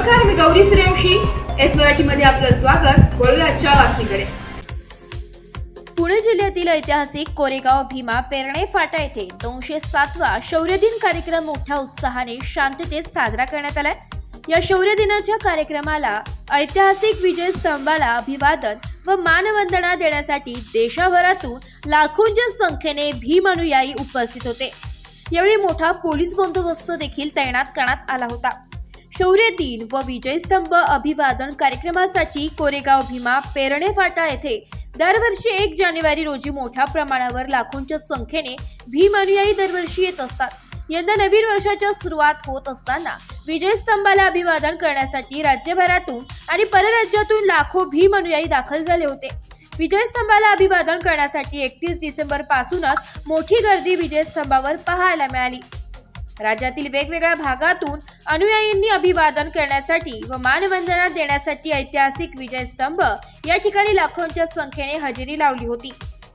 नमस्कार, मी गौरी सूर्यवंशी. एस मराठीमध्ये आपलं स्वागत. वळूया आजच्या बातमीकडे. पुणे जिल्ह्यातील ऐतिहासिक कोरेगाव भीमा पेरणे फाटा येथे 207वा शौर्य दिन कार्यक्रम मोठ्या उत्साहाने शांततेत साजरा करण्यात आलाय. या शौर्य दिनाच्या कार्यक्रमाला ऐतिहासिक विजय स्तंभाला अभिवादन व मानवंदना देण्यासाठी देशभरातून लाखोंच्या संख्येने भीम अनुयायी उपस्थित होते. यावेळी मोठा पोलीस बंदोबस्त देखील तैनात करण्यात आला होता. शौर्य दिन व विजय स्तंभ अभिवादन कार्यक्रमासाठी कोरेगाव भीमा पेरणे फाटा येथे दरवर्षी 1 जानेवारी रोजी मोठ्या प्रमाणावर लाखोंच्या संख्येने भीम अनुयायी दरवर्षी येत असतात. यंदा नवीन वर्षाच्या सुरुवात होत असताना विजय स्तंभाला अभिवादन करण्यासाठी राज्यभरातून आणि परराज्यातून लाखो भीम अनुयायी दाखल झाले होते. विजय स्तंभाला अभिवादन करण्यासाठी 31 डिसेंबर पासूनच मोठी गर्दी विजय स्तंभावर पाहायला मिळाली. राज्यातील वेगवेगळ्या भागातून अनुयायींनी अभिवादन करण्यासाठी व मानवंदना देण्यासाठी ऐतिहासिक विजय स्तंभ या ठिकाणी लाखोंच्या संख्येने हजेरी लावली होती.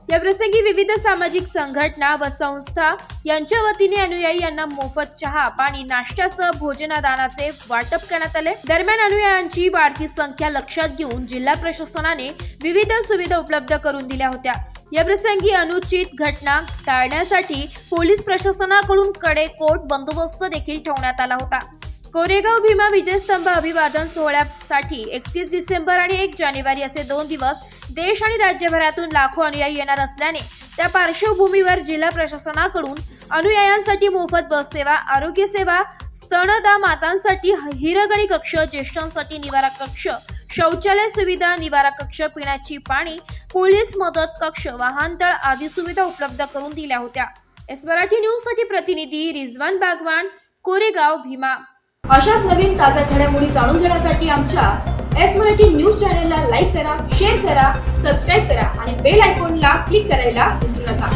या प्रसंगी विविध सामाजिक संघटना व संस्था यांच्या वतीने अनुयायी यांना मोफत चहा, पाणी, नाश्त्यासह भोजनदानाचे वाटप करण्यात आले. दरम्यान अनुयायांची वाढती संख्या लक्षात घेऊन जिल्हा प्रशासनाने विविध सुविधा उपलब्ध करून दिल्या होत्या. या प्रसंगी अनुचित घटना टाळण्यासाठी पोलीस प्रशासनाकडून कडेकोट बंदोबस्त देखील ठेवण्यात आला होता. कोरेगाव भीमा विजय स्तंभ अभिवादन सोहळ्यासाठी 31 डिसेंबर आणि 1 जानेवारी असे 2 दिवस देश आणि राज्यभरातून लाखो अनुयायी येणार असल्याने त्या पार्श्वभूमीवर जिल्हा प्रशासनाकडून अनुयायांसाठी मोफत बस सेवा, आरोग्य सेवा, स्तनदा मातांसाठी हिरगणी कक्ष, ज्येष्ठांसाठी निवारा कक्ष, शौचालय सुविधा, निवारा कक्ष, पिण्याची पाणी, पोलीस मदत कक्ष, वाहनतळ आदी सुविधा उपलब्ध करून दिल्या होत्या. एस मराठी न्यूज साठी प्रतिनिधी रिजवान बागवान, कोरेगाव भीमा. अशाच नवीन ताज्या घडामोडी जाणून घेण्यासाठी आमच्या एस मराठी न्यूज चॅनलला लाईक करा, शेअर करा, सबस्क्राईब करा आणि बेल आयकॉनला क्लिक करायला विसरू नका.